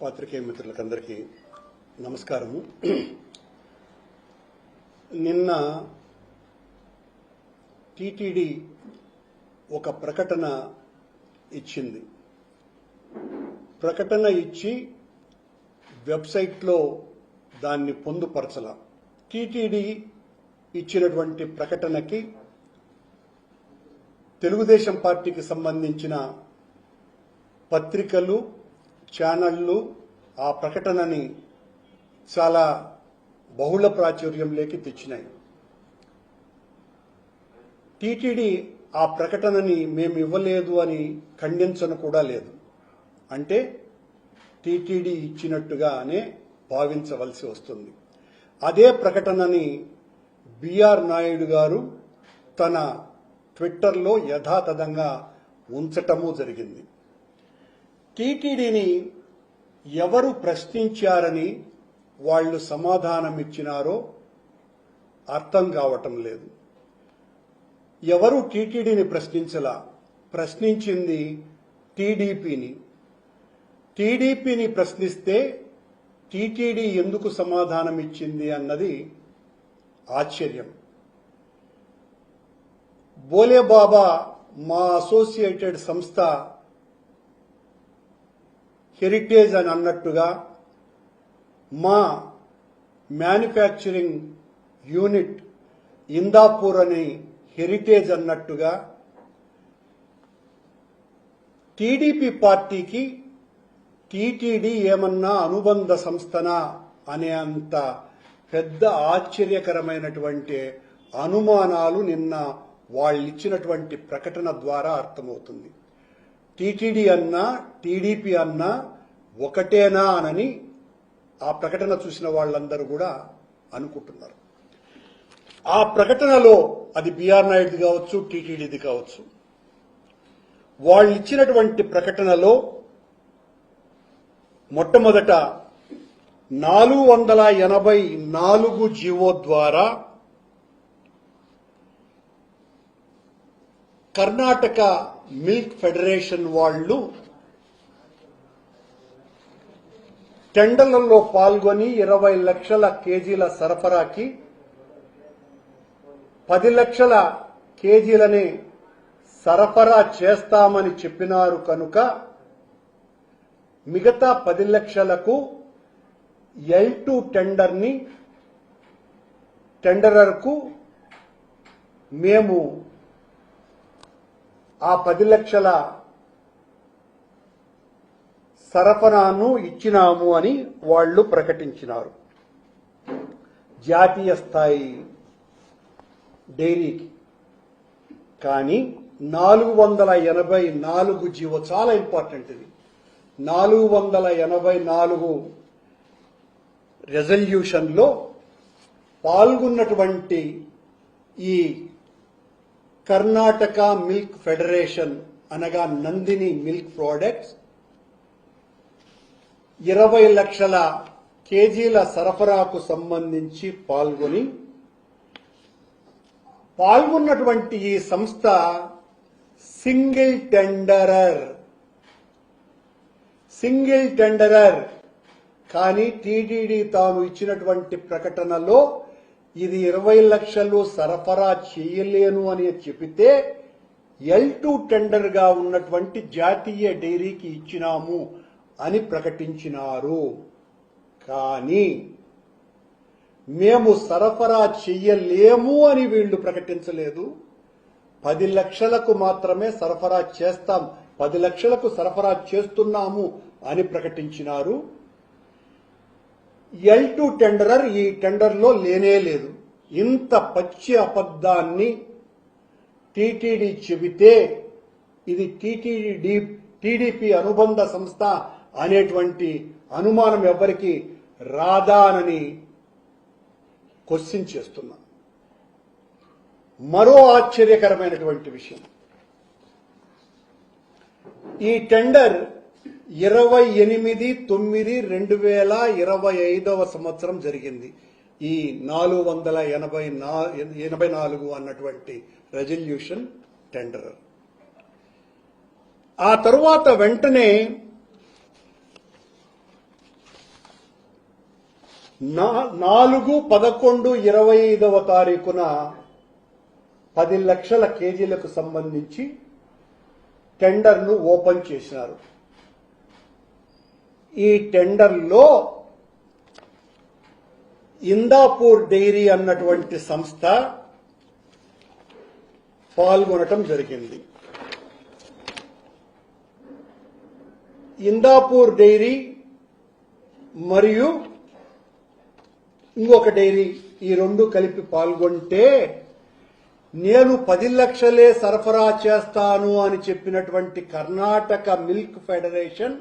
పాత్రికేయ మిత్రులకందరికీ నమస్కారము. నిన్న టీటీడీ ఒక ప్రకటన ఇచ్చింది. ప్రకటన ఇచ్చి వెబ్సైట్లో దాన్ని పొందుపరచల. టీటీడీ ఇచ్చినటువంటి ప్రకటనకి తెలుగుదేశం పార్టీకి సంబంధించిన పత్రికలు, ఛానళ్లు ఆ ప్రకటనని చాలా బహుళ ప్రాచుర్యంలోకి తెచ్చినాయి. టీటీడీ ఆ ప్రకటనని మేము ఇవ్వలేదు అని ఖండించను కూడా లేదు. అంటే టీటీడీ ఇచ్చినట్టుగానే భావించవలసి వస్తుంది. అదే ప్రకటనని బిఆర్ నాయుడు గారు తన ట్విట్టర్లో యథాతథంగా ఉంచటము జరిగింది. టీటీడీని ఎవరు ప్రశ్నించారని వాళ్ళు సమాధానమిచ్చినారో అర్థం కావటం లేదు. ఎవరు టీటీడీని ప్రశ్నించలా, ప్రశ్నించింది టీడీపీని. టీడీపీని ప్రశ్నిస్తే టీటీడీ ఎందుకు సమాధానం ఇచ్చింది అన్నది ఆశ్చర్యం. బోలేబాబా మా అసోసియేటెడ్ సంస్థ హెరిటేజ్ అని అన్నట్టుగా, మా మ్యానుఫ్యాక్చరింగ్ యూనిట్ ఇందాపూర్ అని హెరిటేజ్ అన్నట్టుగా టీడీపీ పార్టీకి టీటీడీ ఏమన్నా అనుబంధ సంస్థనా అనే అంత పెద్ద ఆశ్చర్యకరమైనటువంటి అనుమానాలు నిన్న వాళ్ళిచ్చినటువంటి ప్రకటన ద్వారా అర్థమవుతుంది. టీటీడీ అన్నా టీడీపీ అన్నా ఒకటేనా అని ఆ ప్రకటన చూసిన వాళ్ళందరూ కూడా అనుకుంటున్నారు. ఆ ప్రకటనలో అది బిఆర్ నాయుడుది కావచ్చు, టీటీడీది కావచ్చు, వాళ్ళు ఇచ్చినటువంటి ప్రకటనలో మొట్టమొదట 484 జీవో ద్వారా కర్ణాటక మిల్క్ ఫెడరేషన్ వాళ్ళు టెండర్లలో పాల్గొని 20 లక్షల కేజీల సరఫరాకి 10 లక్షల కేజీలని సరఫరా చేస్తామని చెప్పినారు కనుక మిగతా 10 లక్షలకు L2 టెండరర్కు మేము ఆ 10 లక్షల సరఫరాను ఇచ్చినాము అని వాళ్ళు ప్రకటించినారు. జాతీయ స్థాయి డైరీకి. కానీ 484 జీవో చాలా ఇంపార్టెంట్. ఇది 484 రెజల్యూషన్లో పాల్గొన్నటువంటి ఈ కర్ణాటక మిల్క్ ఫెడరేషన్ అనగా నందిని మిల్క్ ప్రొడక్ట్స్ 20 లక్షల కేజీల సరఫరాకు సంబంధించి పాల్గొన్నటువంటి ఈ సంస్థ సింగిల్ టెండరర్. కానీ టీటీడీ తాను ఇచ్చినటువంటి ప్రకటనలో ఇది 20 లక్షలు సరఫరా చేయలేను అని చెబితే L2 టెండర్గా ఉన్నటువంటి జాతీయ డైరీకి ఇచ్చినాము అని ప్రకటించినారు. కానీ మేము సరఫరా చెయ్యలేము అని వీళ్లు ప్రకటించలేదు. 10 లక్షలకు మాత్రమే సరఫరా చేస్తాం, 10 లక్షలకు సరఫరా చేస్తున్నాము అని ప్రకటించినారు. L2 టెండరర్ ఈ టెండర్లో లేనే లేదు. ఇంత పచ్చి అబద్ధాన్ని టీటీడీ చెబితే ఇది టీడీపీ అనుబంధ సంస్థ అనేటువంటి అనుమానం ఎవరికి రాదానని క్వశ్చన్ చేస్తున్నా. మరో ఆశ్చర్యకరమైనటువంటి విషయం, ఈ టెండర్ 28/9/2025 జరిగింది. ఈ 484 అన్నటువంటి రెజల్యూషన్ టెండర్. ఆ తరువాత వెంటనే 4/11/25 తారీఖున 10 లక్షల కేజీలకు సంబంధించి టెండర్ను ఓపెన్ చేసినారు. ఈ టెండర్లో ఇందాపూర్ డైరీ అన్నటువంటి సంస్థ పాల్గొనటం జరిగింది. ఇందాపూర్ డైరీ మరియు ఇంకొక డైరీ ఈ రెండు కలిపి పాల్గొంటే నేను 10 లక్షలే సరఫరా చేస్తాను అని చెప్పినటువంటి కర్ణాటక మిల్క్ ఫెడరేషన్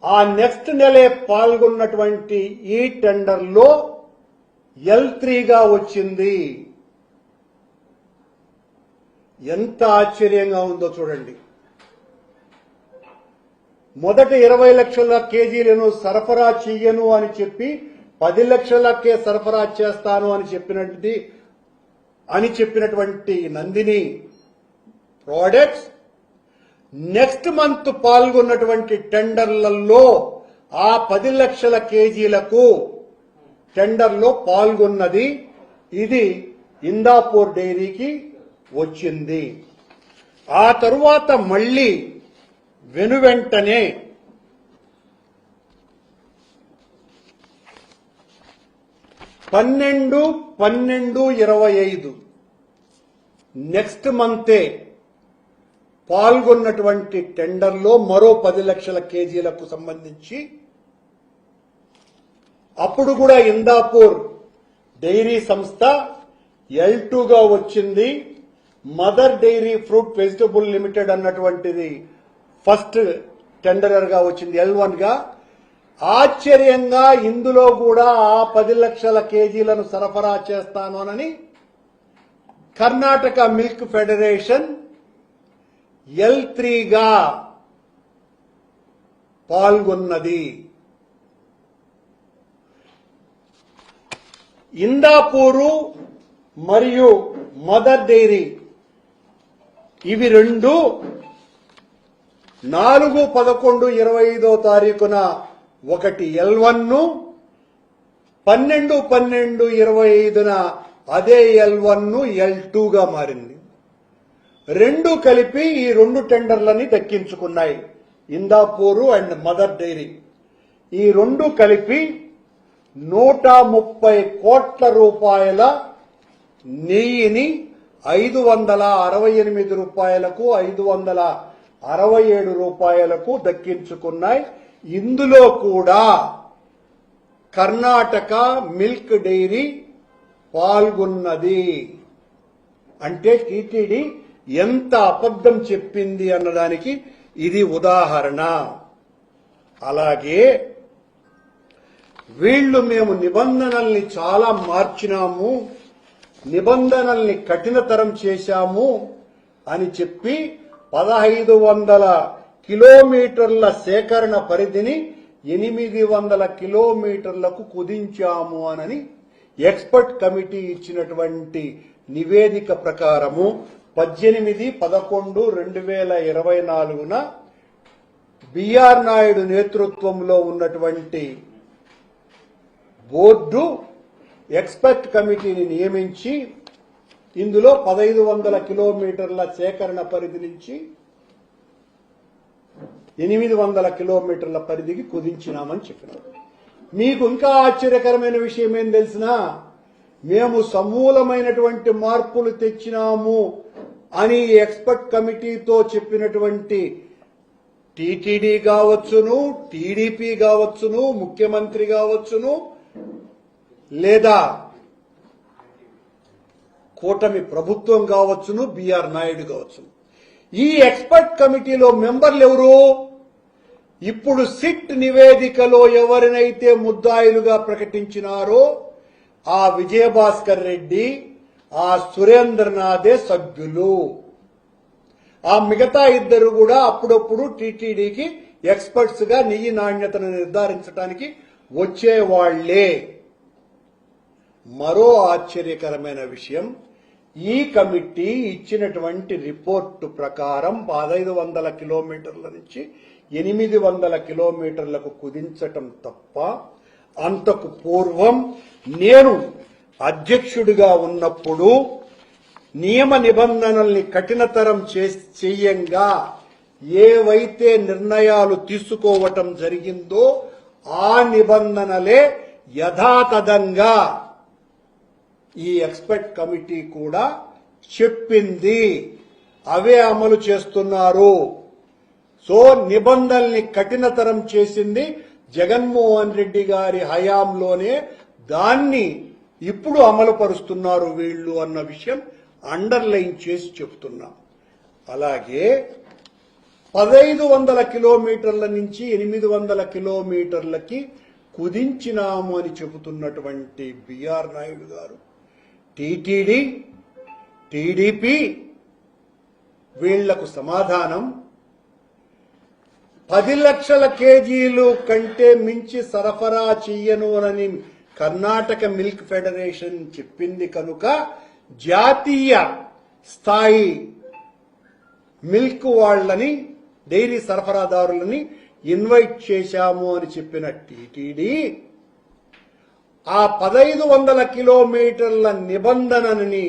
ఆ నెక్స్ట్ నెలే పాల్గొన్నటువంటి ఈ టెండర్లో L3గా వచ్చింది. ఎంత ఆశ్చర్యంగా ఉందో చూడండి. మొదట 20 లక్షల కేజీలను సరఫరా చెయ్యను అని చెప్పి 10 లక్షలకే సరఫరా చేస్తాను అని చెప్పినటువంటి నందిని ప్రోడక్ట్స్ నెక్స్ట్ మంత్ పాల్గొన్నటువంటి టెండర్లలో ఆ 10 లక్షల కేజీలకు టెండర్లో పాల్గొన్నది ఇది ఇందాపూర్ డైరీకి వచ్చింది. ఆ తరువాత మళ్లీ వెనువెంటనే 12/12/25 నెక్స్ట్ మంతే పాల్గొన్నటువంటి టెండర్లో మరో 10 లక్షల కేజీలకు సంబంధించి అప్పుడు కూడా ఇందాపూర్ డైరీ సంస్థ L2గా వచ్చింది. Mother Dairy Fruit Vegetable Limited అన్నటువంటిది ఫస్ట్ టెండరర్గా వచ్చింది L1గా. ఆశ్చర్యంగా ఇందులో కూడా ఆ 10 లక్షల కేజీలను సరఫరా చేస్తానని కర్ణాటక మిల్క్ ఫెడరేషన్ L3గా పాల్గొన్నది. ఇందాపూరు మరియు మదర్ డైరీ ఇవి రెండు 4/11/25 తారీఖున ఒకటి L1 12/12/25 అదే L1 L2గా మారింది. రెండు కలిపి ఈ రెండు టెండర్లని దక్కించుకున్నాయి ఇందాపూరు అండ్ మదర్ డైరీ. ఈ రెండు కలిపి 130 కోట్ల రూపాయల నెయ్యిని 568 రూపాయలకు 567 రూపాయలకు దక్కించుకున్నాయి. ఇందులో కూడా కర్ణాటక మిల్క్ డైరీ పాల్గొన్నది. అంటే టీటీడీ ఎంత అబద్ధం చెప్పింది అన్నదానికి ఇది ఉదాహరణ. అలాగే వీళ్లు మేము నిబంధనల్ని చాలా మార్చినాము, నిబంధనల్ని కఠినతరం చేశాము అని చెప్పి 1500 కిలోమీటర్ల సేకరణ పరిధిని 800 కిలోమీటర్లకు కుదించాము అని ఎక్స్పర్ట్ కమిటీ ఇచ్చినటువంటి నివేదిక ప్రకారము 18/11/2024 బిఆర్ నాయుడు నేతృత్వంలో ఉన్నటువంటి బోర్డు ఎక్స్పర్ట్ కమిటీని నియమించి ఇందులో 1500 కిలోమీటర్ల సేకరణ పరిధి నుంచి 800 కిలోమీటర్ల పరిధికి కుదించినామని చెప్పినారు. మీకు ఇంకా ఆశ్చర్యకరమైన విషయం ఏం తెలిసినా మేము సమూలమైనటువంటి మార్పులు తెచ్చినాము అని ఎక్స్పర్ట్ కమిటీతో చెప్పినటువంటి టీటీడీ కావచ్చును, టీడీపీ కావచ్చును, ముఖ్యమంత్రి కావచ్చును, లేదా కూటమి ప్రభుత్వం కావచ్చును, బిఆర్ నాయుడు కావచ్చును, ఈ ఎక్స్పర్ట్ కమిటీలో మెంబర్లు ఎవరు? ఇప్పుడు సిట్ నివేదికలో ఎవరినైతే ముద్దాయిలుగా ప్రకటించినారో ఆ విజయభాస్కర్ రెడ్డి, ఆ సురేంద్రనాథే సభ్యులు. ఆ మిగతా ఇద్దరు కూడా అప్పుడప్పుడు టీటీడీకి ఎక్స్పర్ట్స్ గా నెయ్యి నాణ్యతను నిర్ధారించడానికి వచ్చేవాళ్లే. మరో ఆశ్చర్యకరమైన విషయం, ఈ కమిటీ ఇచ్చినటువంటి రిపోర్టు ప్రకారం 1500 కిలోమీటర్ల నుంచి 800 కిలోమీటర్లకు కుదించటం తప్ప అంతకు పూర్వం నేను అధ్యక్షుడిగా ఉన్నప్పుడు నియమ నిబంధనల్ని కఠినతరం చెయ్యంగా ఏవైతే నిర్ణయాలు తీసుకోవటం జరిగిందో ఆ నిబంధనలే యథాతథంగా ఈ ఎక్స్పర్ట్ కమిటీ కూడా చెప్పింది, అవే అమలు చేస్తున్నారు. సో నిబంధనల్ని కఠినతరం చేసింది జగన్మోహన్ రెడ్డి గారి హయాంలోనే, దాన్ని ఇప్పుడు అమలు పరుస్తున్నారు వీళ్ళు అన్న విషయం అండర్లైన్ చేసి చెప్తున్నాం. అలాగే 1500 కిలోమీటర్ల నుంచి 800 కిలోమీటర్లకి కుదించినాము అని చెబుతున్నటువంటి బిఆర్ నాయుడు గారు, టీటీడీ, టీడీపీ వీళ్లకు సమాధానం 10 లక్షల కేజీలు కంటే మించి సరఫరా చెయ్యను అని కర్ణాటక మిల్క్ ఫెడరేషన్ చెప్పింది కనుక జాతీయ స్థాయి మిల్క్ వాళ్లని, డైరీ సరఫరాదారులని ఇన్వైట్ చేశాము అని చెప్పిన టీటీడీ ఆ 1500 కిలోమీటర్ల నిబంధనని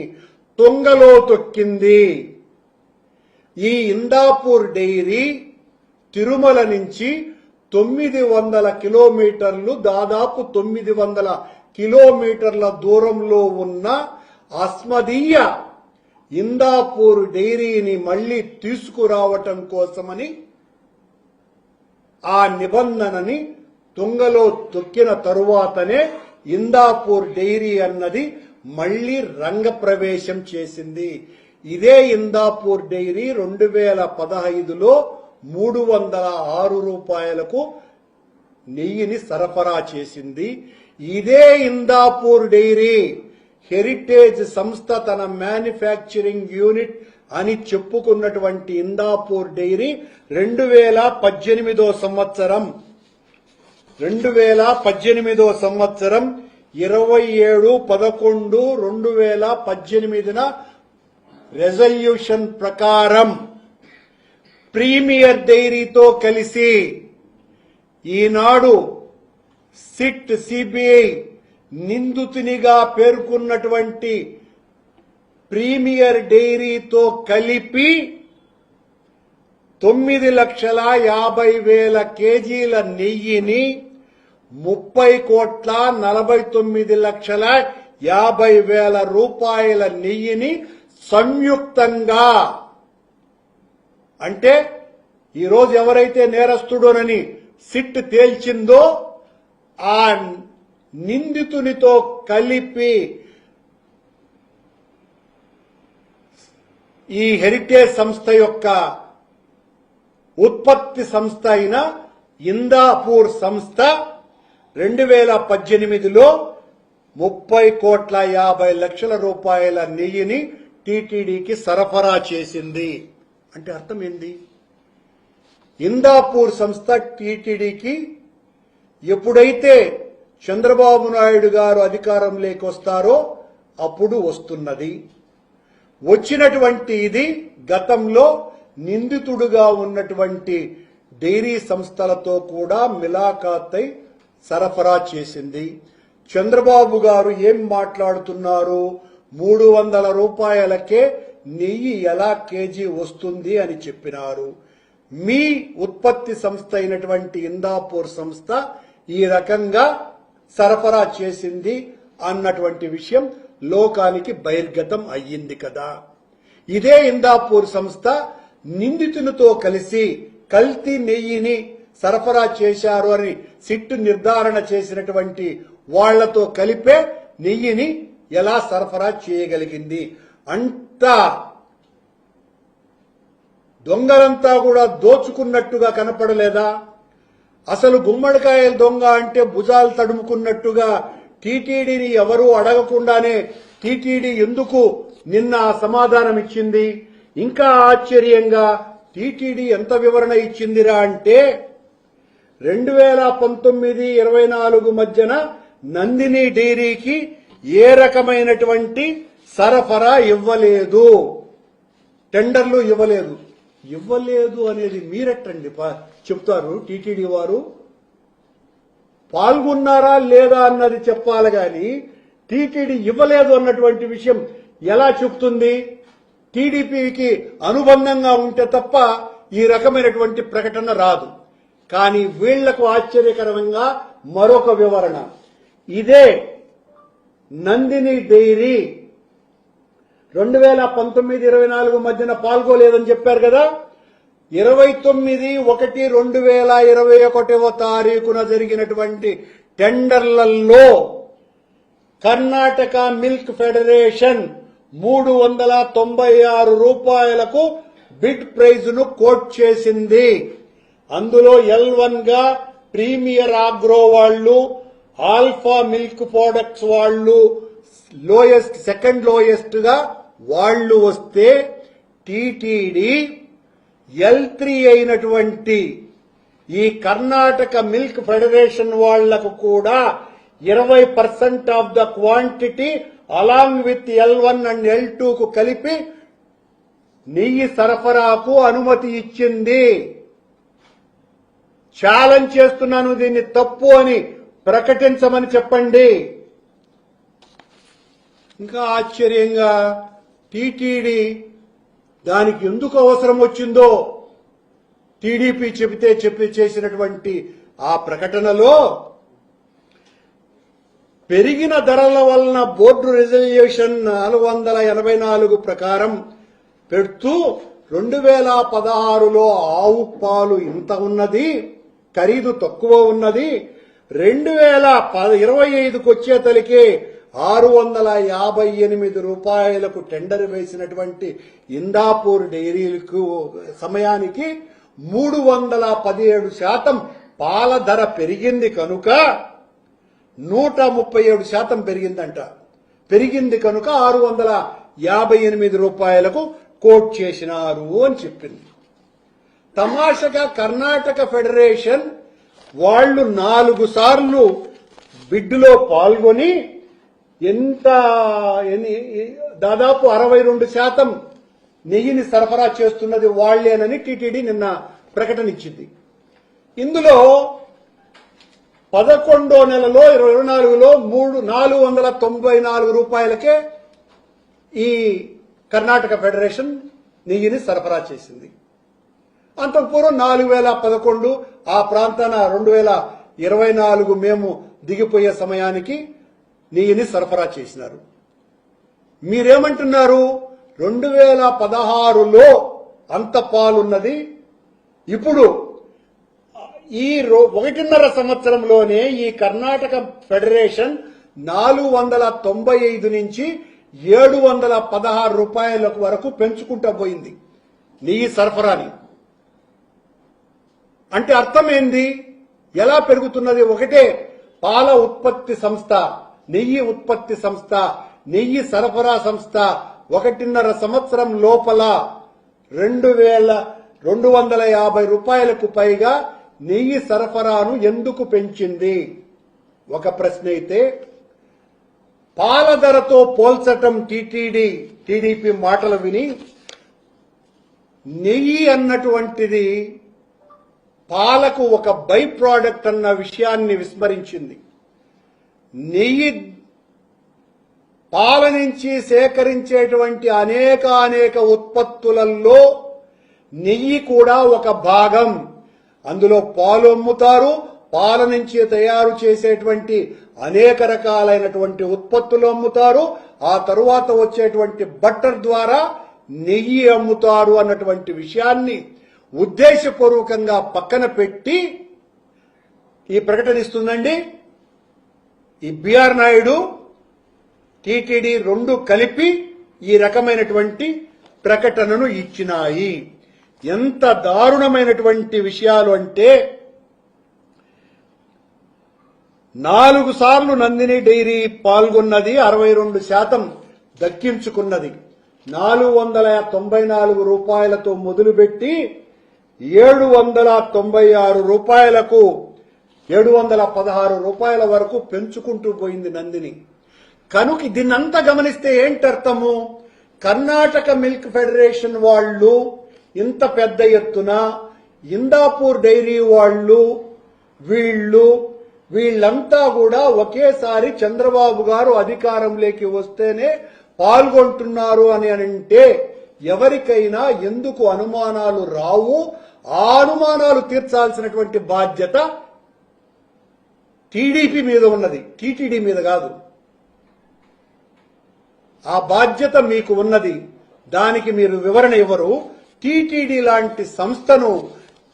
తుంగలో తొక్కింది. ఈ ఇందాపూర్ డైరీ తిరుమల నుంచి 900 కిలోమీటర్లు, దాదాపు 900 కిలోమీటర్ల దూరంలో ఉన్న అస్మదీయ ఇందాపూర్ డైరీని మళ్లీ తీసుకురావటం కోసమని ఆ నిబంధనని తుంగలో తొక్కిన తరువాతనే ఇందాపూర్ డైరీ అన్నది మళ్లీ రంగప్రవేశం చేసింది. ఇదే ఇందాపూర్ డైరీ 2015లో 306 రూపాయలకు నెయ్యిని సరఫరా చేసింది. ఇదే ఇందాపూర్ డైరీ హెరిటేజ్ సంస్థ తన మ్యానుఫ్యాక్చరింగ్ యూనిట్ అని చెప్పుకున్నటువంటి ఇందాపూర్ డైరీ 2018 సంవత్సరం 27/11/2018 రెజల్యూషన్ ప్రకారం ప్రీమియర్ డైరీతో కలిసి ఈనాడు సిట్ సిబిఐ నిందితునిగా పేర్కొన్నటువంటి ప్రీమియర్ డైరీతో కలిపి 9,50,000 కేజీల నెయ్యిని 30,49,50,000 రూపాయల నెయ్యిని సంయుక్తంగా, అంటే ఈరోజు ఎవరైతే నేరస్తుడోనని సిట్ తేల్చిందో ఆ నిందితునితో కలిపి ఈ హెరిటేజ్ సంస్థ యొక్క ఉత్పత్తి సంస్థ అయిన ఇందాపూర్ సంస్థ 2018లో 30,50,00,000 రూపాయల నెయ్యిని టీటీడీకి సరఫరా చేసింది. అంటే అర్థం ఏంది? ఇందాపూర్ సంస్థ టీటీడీకి ఎప్పుడైతే చంద్రబాబు నాయుడు గారు అధికారంలోకి వస్తారో అప్పుడు వస్తున్నది. వచ్చినటువంటి ఇది గతంలో నిందితుడుగా ఉన్నటువంటి డైరీ సంస్థలతో కూడా మిలాఖాతై సరఫరా చేసింది. చంద్రబాబు గారు ఏం మాట్లాడుతున్నారు? 300 రూపాయలకే నెయ్యి ఎలా కేజీ వస్తుంది అని చెప్పినారు. మీ ఉత్పత్తి సంస్థ అయినటువంటి ఇందాపూర్ సంస్థ ఈ రకంగా సరఫరా చేసింది అన్నటువంటి విషయం లోకానికి బహిర్గతం అయ్యింది కదా. ఇదే ఇందాపూర్ సంస్థ నిందితునితో కలిసి కల్తీ నెయ్యిని సరఫరా చేశారు అని సిట్టు నిర్ధారణ చేసినటువంటి వాళ్లతో కలిపే నెయ్యిని ఎలా సరఫరా చేయగలిగింది? అంతా దొంగలంతా కూడా దోచుకున్నట్టుగా కనపడలేదా? అసలు గుమ్మడికాయల దొంగ అంటే భుజాలు తడుముకున్నట్టుగా టీటీడీని ఎవరూ అడగకుండానే టీటీడీ ఎందుకు నిన్న సమాధానం ఇచ్చింది? ఇంకా ఆశ్చర్యంగా టీటీడీ ఎంత వివరణ ఇచ్చిందిరా అంటే 2019-24 మధ్యన నందిని డైరీకి ఏ రకమైనటువంటి సరఫరా ఇవ్వలేదు, టెండర్లు ఇవ్వలేదు. ఇవ్వలేదు అనేది మీరెట్టండి చెప్తారు టీటీడీ వారు? పాల్గొన్నారా లేదా అన్నది చెప్పాలి గాని టీటీడీ ఇవ్వలేదు అన్నటువంటి విషయం ఎలా చెప్తుంది? టీడీపీకి అనుబంధంగా ఉంటే తప్ప ఈ రకమైనటువంటి ప్రకటన రాదు. కానీ వీళ్లకు ఆశ్చర్యకరంగా మరొక వివరణ. ఇదే నందిని డైరీ 2019-24 మధ్యన పాల్గొలేదని చెప్పారు కదా. 29/1/2021 జరిగినటువంటి టెండర్లలో కర్ణాటక మిల్క్ ఫెడరేషన్ 396 రూపాయలకు బిడ్ ప్రైజ్ ను కోట్ చేసింది. అందులో L1 గా ప్రీమియర్ ఆగ్రో వాళ్ళు, ఆల్ఫా మిల్క్ ప్రొడక్ట్స్ వాళ్ళు లోయెస్ట్, సెకండ్ లోయెస్ట్ గా వాళ్ళు వస్తే టీటీడీ L3 అయినటువంటి ఈ కర్ణాటక మిల్క్ ఫెడరేషన్ వాళ్లకు కూడా 20% of the quantity along with L1 and L2 కు కలిపి నెయ్యి సరఫరాకు అనుమతి ఇచ్చింది. ఛాలెంజ్ చేస్తున్నాను, దీన్ని తప్పు అని ప్రకటించమని చెప్పండి. ఇంకా ఆశ్చర్యంగా టీటీడీ దానికి ఎందుకు అవసరం వచ్చిందో టీడీపీ చెప్పి చేసినటువంటి ఆ ప్రకటనలో పెరిగిన ధరల వలన బోర్డు రిజల్యూషన్ 484 ప్రకారం పెడుతూ 2016లో ఆవు పాలు ఇంత ఉన్నది, ఖరీదు తక్కువ ఉన్నది, 2025కు వచ్చేతలికే 658 రూపాయలకు టెండర్ వేసినటువంటి ఇందాపూర్ డైరీలకు సమయానికి 317% పాల ధర పెరిగింది కనుక 137% పెరిగిందంట. పెరిగింది కనుక 658 రూపాయలకు కోట్ చేసినారు అని చెప్పింది. తమాషగా కర్ణాటక ఫెడరేషన్ వాళ్ళు 4 సార్లు బిడ్డులో పాల్గొని దాదాపు 62% నెయ్యిని సరఫరా చేస్తున్నది వాళ్లేనని టీటీడీ నిన్న ప్రకటన ఇచ్చింది. ఇందులో 11వ నెలలో 2024లో 494 రూపాయలకే ఈ కర్ణాటక ఫెడరేషన్ నెయ్యిని సరఫరా చేసింది. అంతకుపూర్వం 4011 ఆ ప్రాంతాన 2024 మేము దిగిపోయే సమయానికి నెయ్యిని సరఫరా చేసినారు. మీరేమంటున్నారు? 2016లో అంత పాలున్నది, ఇప్పుడు ఈ 1.5 సంవత్సరంలోనే ఈ కర్ణాటక ఫెడరేషన్ 495 నుంచి 716 రూపాయల వరకు పెంచుకుంటూ పోయింది నెయ్యి సరఫరాని. అంటే అర్థం ఏంది? ఎలా పెరుగుతున్నది? ఒకటే పాల ఉత్పత్తి సంస్థ, నెయ్యి ఉత్పత్తి సంస్థ, నెయ్యి సరఫరా సంస్థ 1.5 సంవత్సరం లోపల 2250 రూపాయలకు పైగా నెయ్యి సరఫరాను ఎందుకు పెంచింది? ఒక ప్రశ్న అయితే, పాల ధరతో పోల్చటం టీడీపీ మాటలు విని నెయ్యి అన్నటువంటిది పాలకు ఒక బై ప్రోడక్ట్ అన్న విషయాన్ని విస్మరించింది. నెయ్యి పాల నుంచి సేకరించేటువంటి అనేక ఉత్పత్తులలో నెయ్యి కూడా ఒక భాగం. అందులో పాలు అమ్ముతారు, పాల నుంచి తయారు చేసేటువంటి అనేక రకాలైనటువంటి ఉత్పత్తులు అమ్ముతారు, ఆ తరువాత వచ్చేటువంటి బట్టర్ ద్వారా నెయ్యి అమ్ముతారు అన్నటువంటి విషయాన్ని ఉద్దేశపూర్వకంగా పక్కన పెట్టి ఈ ప్రకటన ఇస్తుందండి. ఈ బిఆర్ నాయుడు, టీటీడీ 2 కలిపి ఈ రకమైనటువంటి ప్రకటనను ఇచ్చినాయి. ఎంత దారుణమైనటువంటి విషయాలు అంటే, 4 సార్లు నందిని డైరీ పాల్గొన్నది, 62% దక్కించుకున్నది. 494 రూపాయలతో మొదలుపెట్టి 796 రూపాయలకు 716 రూపాయల వరకు పెంచుకుంటూ పోయింది నందిని. కనుక దీన్నంతా గమనిస్తే ఏంటర్థము? కర్ణాటక మిల్క్ ఫెడరేషన్ వాళ్ళు ఇంత పెద్ద ఎత్తున, ఇందాపూర్ డైరీ వాళ్ళు, వీళ్ళంతా కూడా ఒకేసారి చంద్రబాబు గారు అధికారంలోకి వస్తేనే పాల్గొంటున్నారు అని అంటే ఎవరికైనా ఎందుకు అనుమానాలు రావు? ఆ అనుమానాలు తీర్చాల్సినటువంటి బాధ్యత టీడీపీ మీద ఉన్నది, టీటీడీ మీద కాదు. ఆ బాధ్యత మీకు ఉన్నది. దానికి మీరు వివరణ ఇవ్వరు. టీటీడీ లాంటి సంస్థను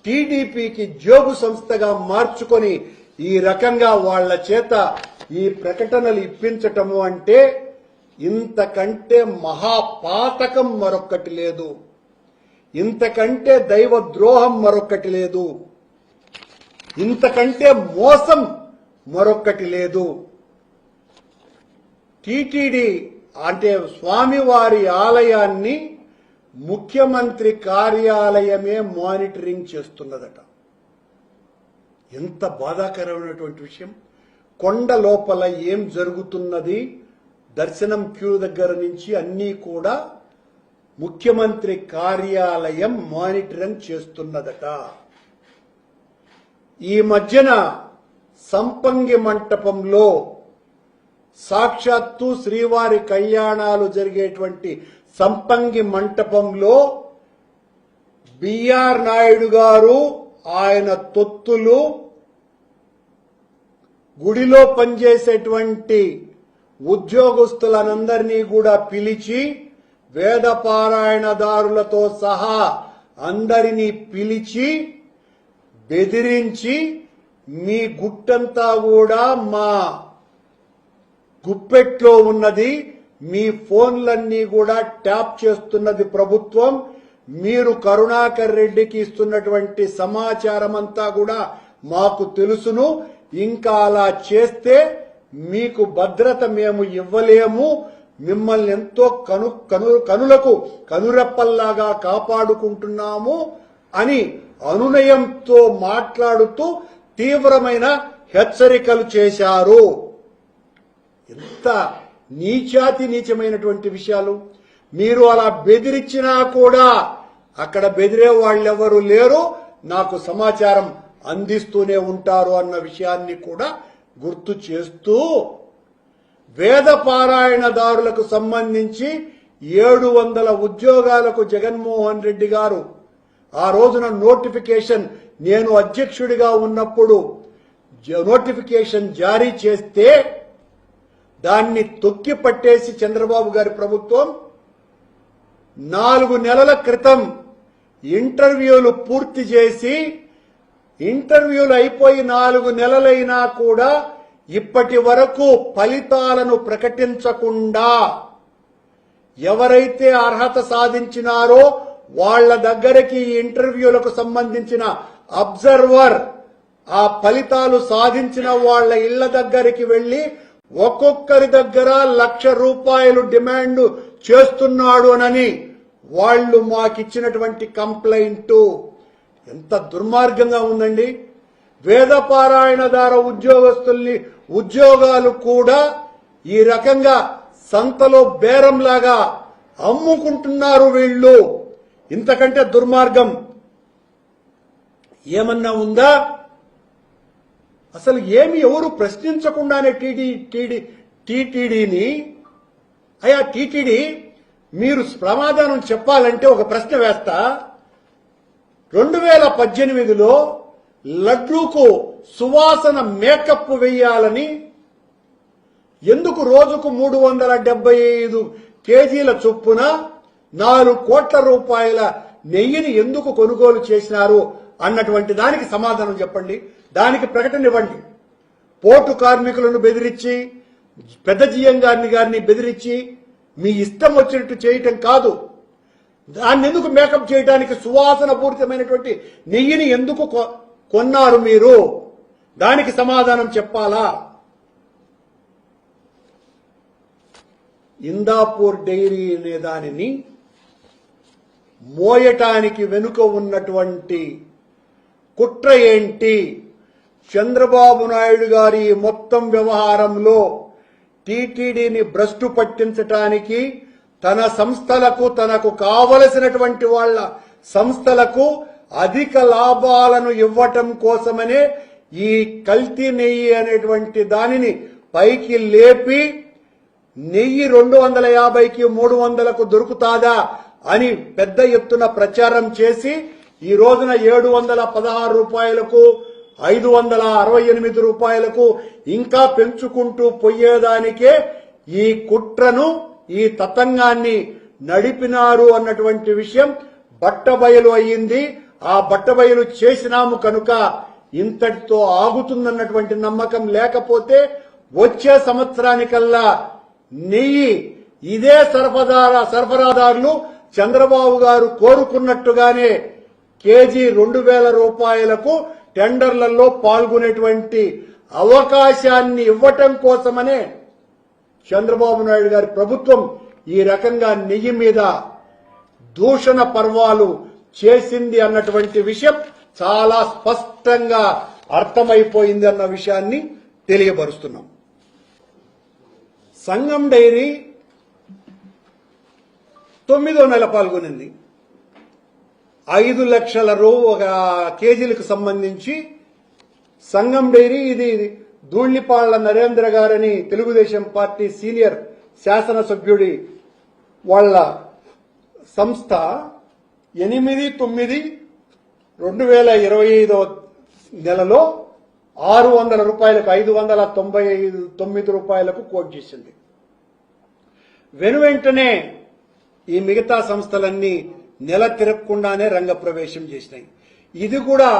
టీడీపీకి జోగు సంస్థగా మార్చుకొని ఈ రకంగా వాళ్ల చేత ఈ ప్రకటనలు ఇప్పించటము అంటే ఇంతకంటే మహాపాతకం మరొక్కటి లేదు, ఇంతకంటే దైవ ద్రోహం మరొక్కటి లేదు, ఇంతకంటే మోసం మరొక్కటి లేదు. టీటీడీ అంటే స్వామివారి ఆలయాన్ని ముఖ్యమంత్రి కార్యాలయమే మానిటరింగ్ చేస్తున్నదట. ఎంత బాధాకరమైనటువంటి విషయం. కొండ లోపల ఏం జరుగుతున్నది, దర్శనం క్యూ దగ్గర నుంచి అన్నీ కూడా ముఖ్యమంత్రి కార్యాలయం మానిటరింగ్ చేస్తున్నదట. ఈ మధ్యన సంపంగి మంటపంలో సాక్షాత్తు శ్రీవారి కళ్యాణాలు జరిగేటువంటి సంపంగి మంటపంలో బిఆర్ నాయుడు గారు ఆయన తొత్తులు గుడిలో పనిచేసేటువంటి ఉద్యోగస్తులనందరినీ కూడా పిలిచి వేదపారాయణదారులతో సహా అందరినీ పిలిచి బెదిరించి మీ గుట్టంతా కూడా మా గుప్పెట్లో ఉన్నది, మీ ఫోన్లన్నీ కూడా ట్యాప్ చేస్తున్నది ప్రభుత్వం, మీరు కరుణాకర్ రెడ్డికి ఇస్తున్నటువంటి సమాచారం అంతా కూడా మాకు తెలుసును, ఇంకా అలా చేస్తే మీకు భద్రత మేము ఇవ్వలేము, మిమ్మల్ని ఎంతో కనులకు కనురెప్పల్లాగా కాపాడుకుంటున్నాము అని అనునయంతో మాట్లాడుతూ తీవ్రమైన హెచ్చరికలు చేశారు. ఎంత నీచాతి నీచమైనటువంటి విషయాలు. మీరు అలా బెదిరించినా కూడా అక్కడ బెదిరే వాళ్ళెవరూ లేరు, నాకు సమాచారం అందిస్తూనే ఉంటారు అన్న విషయాన్ని కూడా గుర్తు చేస్తూ వేద పారాయణదారులకు సంబంధించి 700 ఉద్యోగాలకు జగన్మోహన్ రెడ్డి గారు ఆ రోజున నోటిఫికేషన్, నేను అధ్యక్షుడిగా ఉన్నప్పుడు నోటిఫికేషన్ జారీ చేస్తే దాన్ని తొక్కి పట్టేసి చంద్రబాబు గారి ప్రభుత్వం 4 నెలల క్రితం ఇంటర్వ్యూలు పూర్తి చేసి, ఇంటర్వ్యూలు అయిపోయి 4 నెలలైనా కూడా ఇప్పటి వరకు ఫలితాలను ప్రకటించకుండా ఎవరైతే అర్హత సాధించినారో వాళ్ల దగ్గరికి ఇంటర్వ్యూలకు సంబంధించిన అబ్జర్వర్ ఆ ఫలితాలు సాధించిన వాళ్ల ఇళ్ల దగ్గరికి వెళ్లి ఒక్కొక్కరి దగ్గర ₹1,00,000 డిమాండ్ చేస్తున్నాడు అని వాళ్లు మాకిచ్చినటువంటి కంప్లైంట్. ఎంత దుర్మార్గంగా ఉందండి. వేదపారాయణదార ఉద్యోగస్తుల్ని ఉద్యోగాలు కూడా ఈ రకంగా సంతలో బేరంలాగా అమ్ముకుంటున్నారు వీళ్ళు. ఇంతకంటే దుర్మార్గం ఏమన్నా ఉందా? అసలు ఏమి ఎవరు ప్రశ్నించకుండానే టీటీడీని అయ్యా టీటీడీ మీరు సమాధానం చెప్పాలంటే ఒక ప్రశ్న వేస్తా. 2018లో లడ్డూకు సువాసన మేకప్ వేయాలని ఎందుకు రోజుకు 375 కేజీల చొప్పున 4 కోట్ల రూపాయల నెయ్యిని ఎందుకు కొనుగోలు చేసినారు అన్నటువంటి దానికి సమాధానం చెప్పండి. దానికి ప్రకటన ఇవ్వండి. పోర్టు కార్మికులను బెదిరించి, పెద్ద జిఎం గారిని బెదిరించి మీ ఇష్టం వచ్చినట్టు చేయటం కాదు. దాన్ని ఎందుకు మేకప్ చేయడానికి సువాసన పూరితమైనటువంటి నెయ్యిని ఎందుకు కొన్నారు మీరు? దానికి సమాధానం చెప్పాలా? ఇందాపూర్ డైరీ అనే దానిని మోయటానికి వెనుక ఉన్నటువంటి కుట్ర ఏంటి? చంద్రబాబు నాయుడు గారి మొత్తం వ్యవహారంలో టీటీడీని భ్రష్టు పట్టించటానికి, తన సంస్థలకు, తనకు కావలసినటువంటి వాళ్ల సంస్థలకు అధిక లాభాలను ఇవ్వటం కోసమనే ఈ కల్తీ నెయ్యి అనేటువంటి దానిని పైకి లేపి నెయ్యి 250కి 300కు దొరుకుతాదా అని పెద్ద ఎత్తున ప్రచారం చేసి ఈ రోజున 716 రూపాయలకు 568 రూపాయలకు ఇంకా పెంచుకుంటూ పోయేదానికే ఈ కుట్రను ఈ తతంగాన్ని నడిపినారు అన్నటువంటి విషయం బట్టబయలు అయ్యింది. ఆ బట్టబయలు చేసినాము కనుక ఇంతటితో ఆగుతుందన్నటువంటి నమ్మకం లేకపోతే వచ్చే సంవత్సరానికల్లా నెయ్యి ఇదే సరఫరాదారులు చంద్రబాబు గారు కోరుకున్నట్టుగానే కేజీ 2000 రూపాయలకు టెండర్లలో పాల్గొనేటువంటి అవకాశాన్ని ఇవ్వటం కోసమనే చంద్రబాబు నాయుడు గారి ప్రభుత్వం ఈ రకంగా నెయ్యి మీద దూషణ పర్వాలు చేసింది అన్నటువంటి విషయం చాలా స్పష్టంగా అర్థమైపోయింది అన్న విషయాన్ని తెలియపరుస్తున్నాం. సంగం డైరీ 9వ నెల పాల్గొనింది. 5 లక్షల ఒక కేజీలకు సంబంధించి సంగం డైరీ ఇది ధూళ్లిపాళ్ల నరేంద్ర గారని తెలుగుదేశం పార్టీ సీనియర్ శాసనసభ్యుడి వాళ్ళ సంస్థ 8/9/2025 నెలలో 600 రూపాయలకు 599 రూపాయలకు కోట్ చేసింది. వెనువెంటనే ఈ మిగతా సంస్థలన్నీ నెల తిరగకుండానే రంగప్రవేశం చేసినాయి. ఇది కూడా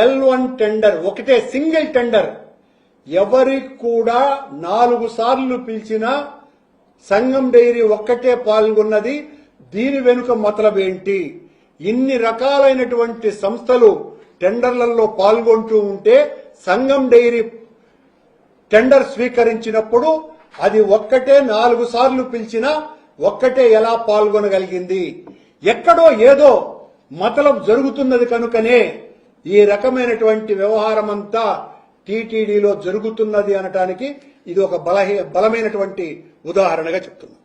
L1 టెండర్, ఒకటే సింగిల్ టెండర్. ఎవరికి కూడా 4 సార్లు పిలిచినా సంగం డైరీ ఒక్కటే పాల్గొన్నది. దీని వెనుక మతలబేంటి? ఇన్ని రకాలైనటువంటి సంస్థలు టెండర్లలో పాల్గొంటూ ఉంటే సంగం డైరీ టెండర్ స్వీకరించినప్పుడు అది ఒక్కటే 4 సార్లు పిలిచినా ఒక్కటే ఎలా పాల్గొనగలిగింది? ఎక్కడో ఏదో మతలబ్ జరుగుతున్నది కనుకనే ఈ రకమైనటువంటి వ్యవహారం అంతా టీటీడీలో జరుగుతున్నది అనటానికి ఇది ఒక బలమైనటువంటి ఉదాహరణగా చెప్తున్నాను.